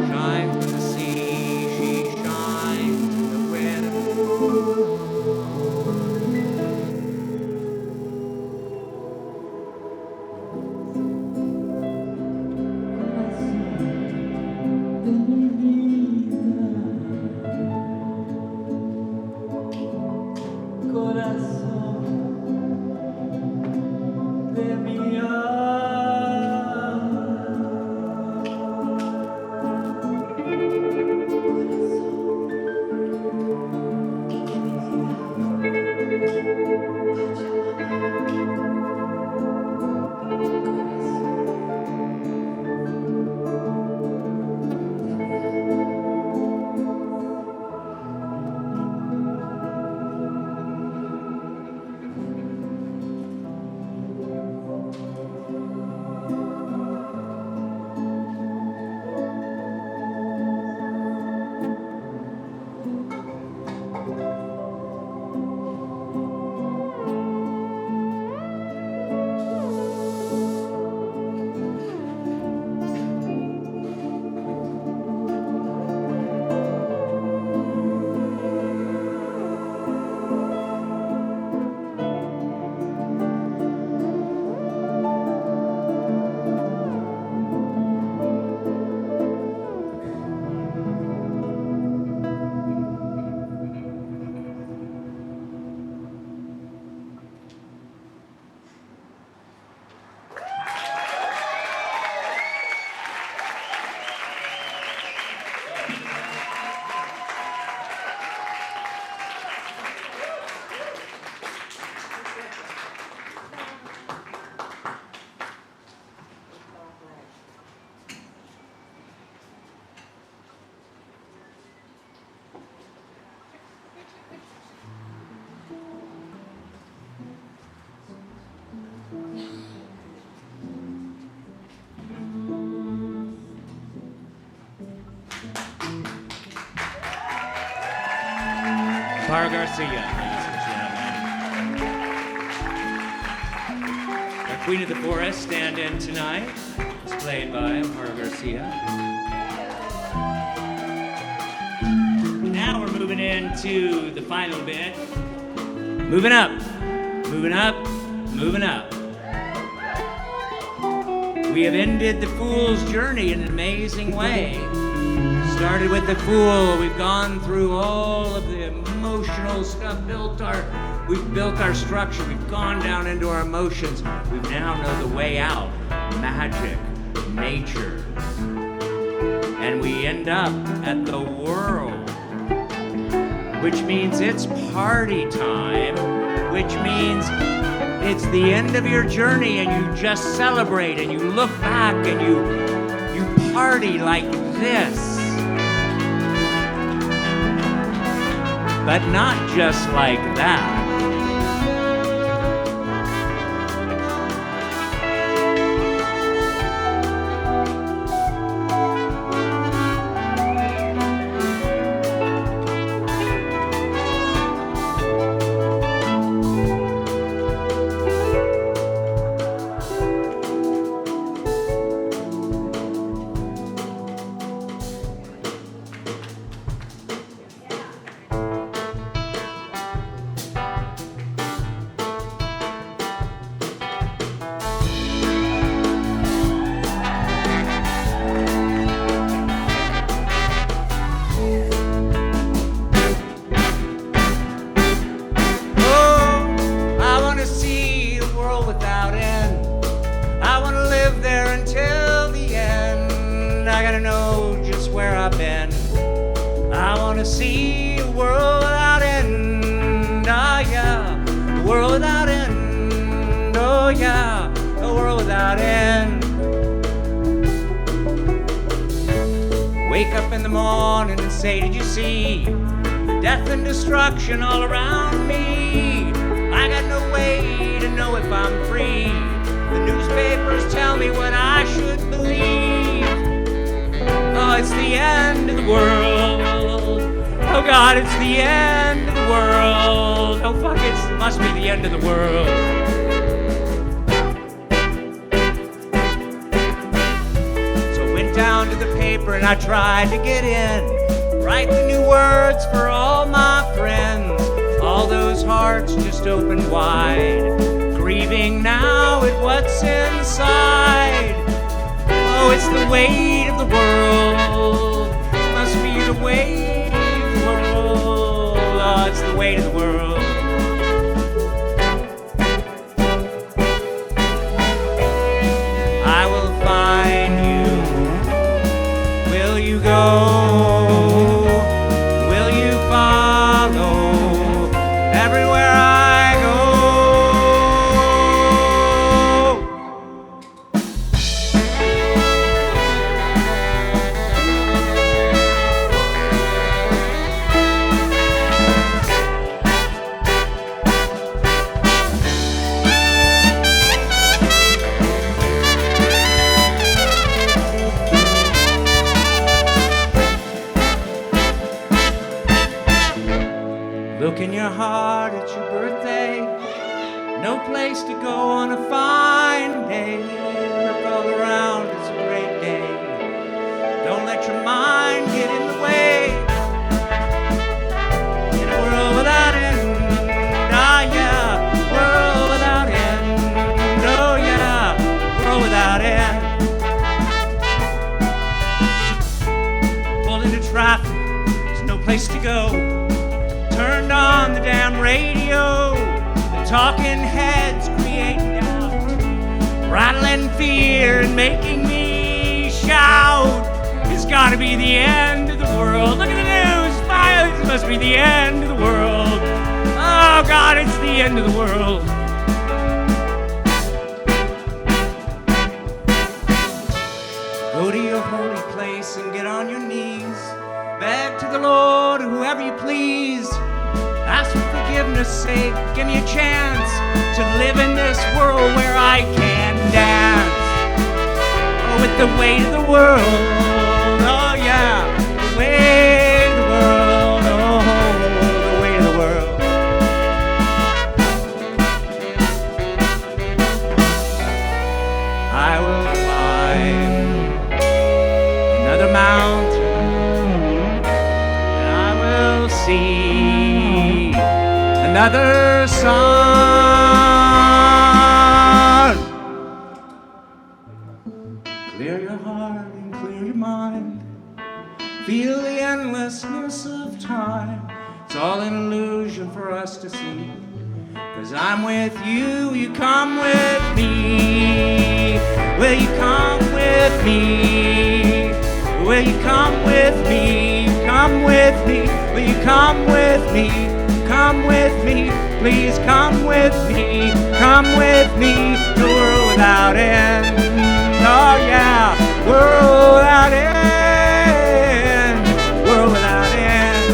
shines in the sea, she Garcia, ladies and gentlemen. Our Queen of the Forest stand-in tonight is played by Garcia. Now we're moving into the final bit. Moving up, moving up, moving up. We have ended the Fool's journey in an amazing way. Started with the Fool, we've gone through all of the emotional stuff, we've built our structure, we've gone down into our emotions. We now know the way out, magic, nature. And we end up at the world, which means it's party time, which means it's the end of your journey and you just celebrate and you look back and you party like this. But not just like that. All around me, I got no way to know if I'm free. The newspapers tell me what I should believe. Oh, it's the end of the world. Oh God, it's the end of the world. Oh fuck, it must be the end of the world. So I went down to the paper and I tried to get in. Write the new words for all my friends. All those hearts just open wide, grieving now at what's inside. Oh, it's the weight of the world. Must be the weight of the world. Oh, it's the weight of the world. I will find you. Will you go? Look in your heart at your birthday. No place to go on a fine day. Look all around, it's a great day. Don't let your mind get in the way. In a world without end, ah yeah. World without end, oh yeah. World without end. Pull into traffic, there's no place to go. Turned on the damn radio, the talking heads creating doubt, rattling fear and making me shout. It's gotta be the end of the world. Look at the news, violence must be the end of the world. Oh God, it's the end of the world. Go to your holy place and get on your knees. Beg to the Lord, whoever you please. Ask for forgiveness, say, give me a chance to live in this world where I can dance. Oh, with the weight of the world, oh yeah, the weight of the world, oh, the weight of the world. other sun. Clear your heart and clear your mind. Feel the endlessness of time. It's all an illusion for us to see. 'Cause I'm with you, you come with me. Will you come with me? Will you come with me? Come with me. Will you come with me? Come with me. Please come with me. Come with me. The world without end. Oh yeah, world without end. World without end.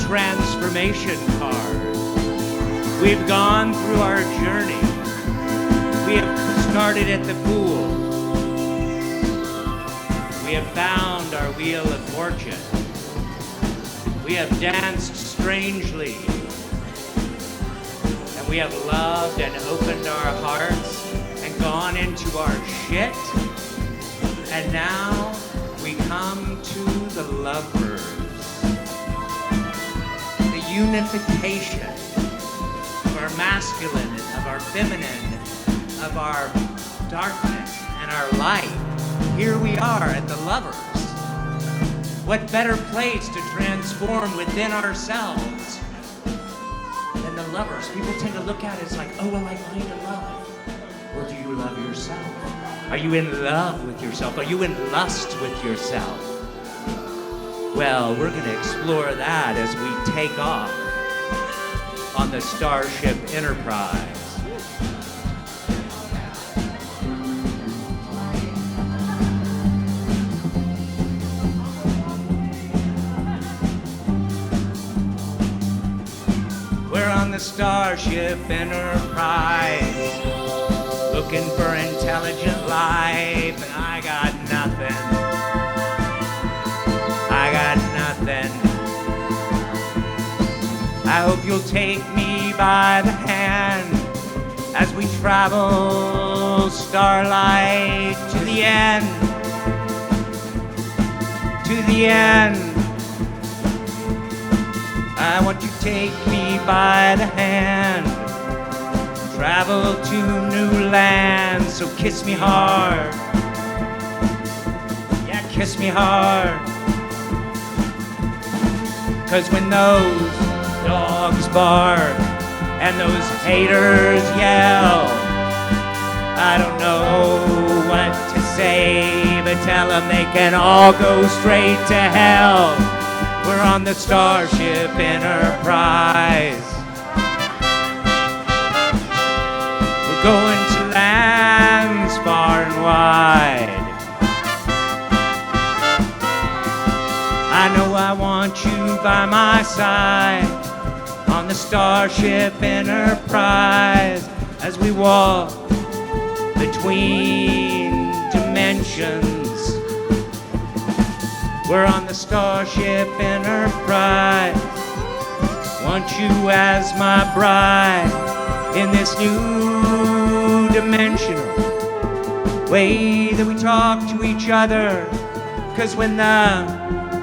Transformation card. We've gone through our journey. We have started at the pool. We have found our wheel of fortune. We have danced strangely. And we have loved and opened our hearts and gone into our shit. And now we come to the lovers. Unification of our masculine, of our feminine, of our darkness and our light. Here we are at the lovers. What better place to transform within ourselves than the lovers? People tend to look at it as like, oh, well, I find a love. Or do you love yourself? Are you in love with yourself? Are you in lust with yourself? Well, we're going to explore that as we take off on the Starship Enterprise. We're on the Starship Enterprise, looking for intelligent life, and I got nothing. I got nothing. I hope you'll take me by the hand as we travel starlight to the end. To the end. I want you to take me by the hand. Travel to new lands, so kiss me hard. Yeah, kiss me hard. 'Cause when those dogs bark and those haters yell, I don't know what to say, but tell them they can all go straight to hell. We're on the Starship Enterprise. want you by my side on the Starship Enterprise as we walk between dimensions. We're on the Starship Enterprise. Want you as my bride in this new dimensional way that we talk to each other. 'Cause when the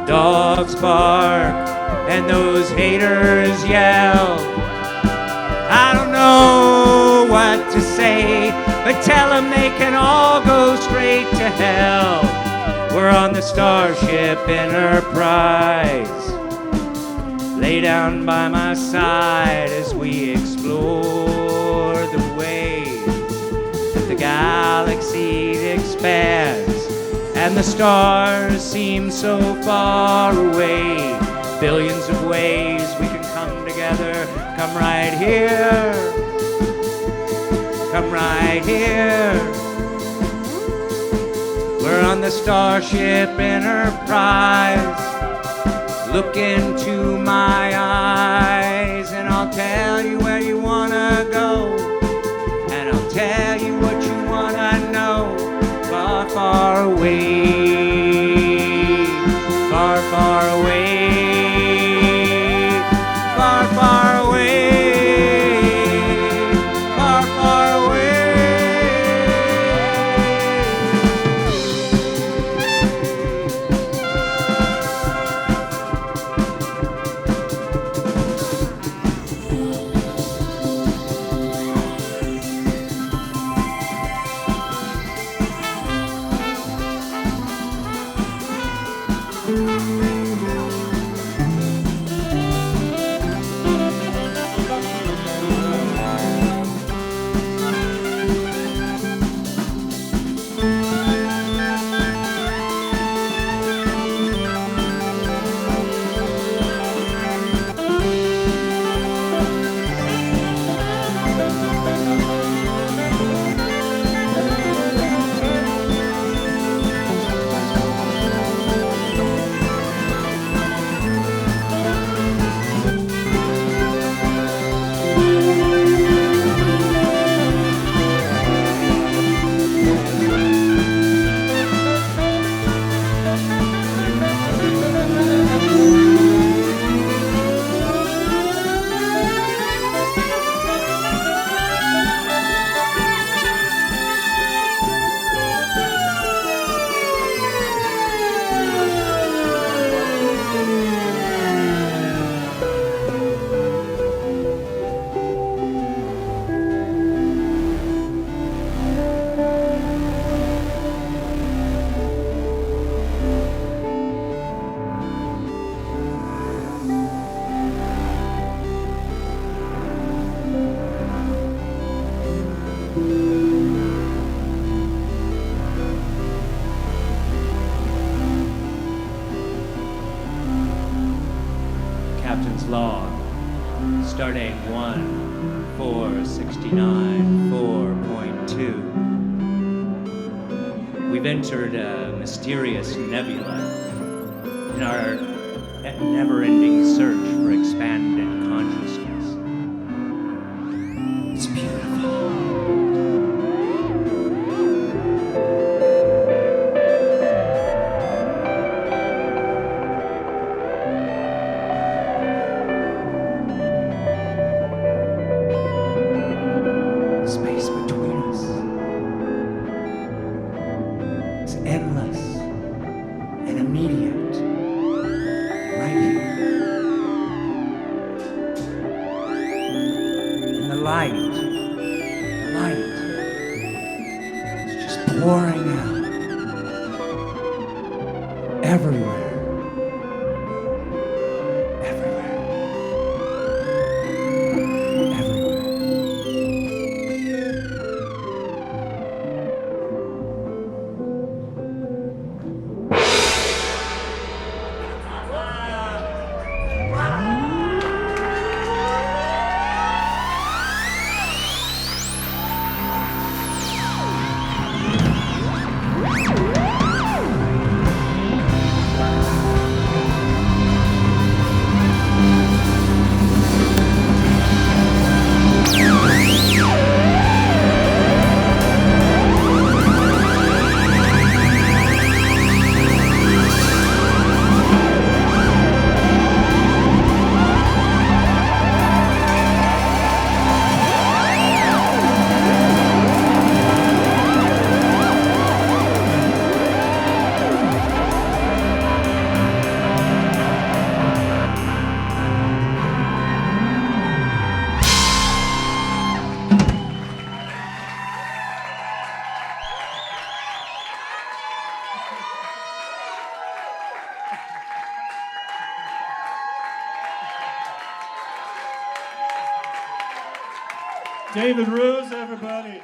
dogs bark and those haters yell, I don't know what to say, but tell them they can all go straight to hell. We're on the Starship Enterprise. Lay down by my side as we explore the ways that the galaxy expands and the stars seem so far away. Billions of ways we can come together. Come right here. Come right here. We're on the Starship Enterprise. Look into my eyes and I'll tell you where you wanna go. And I'll tell you what you wanna know. Far, far away. Far, far away. Far, far away. Far, far away. Captain's log, stardate 1469.4.2. We've entered a mysterious nebula in our never-ending search for expanded consciousness. It's beautiful. Space between us is endless and immediate, right here. And the light is just pouring out everywhere. David Rose, everybody.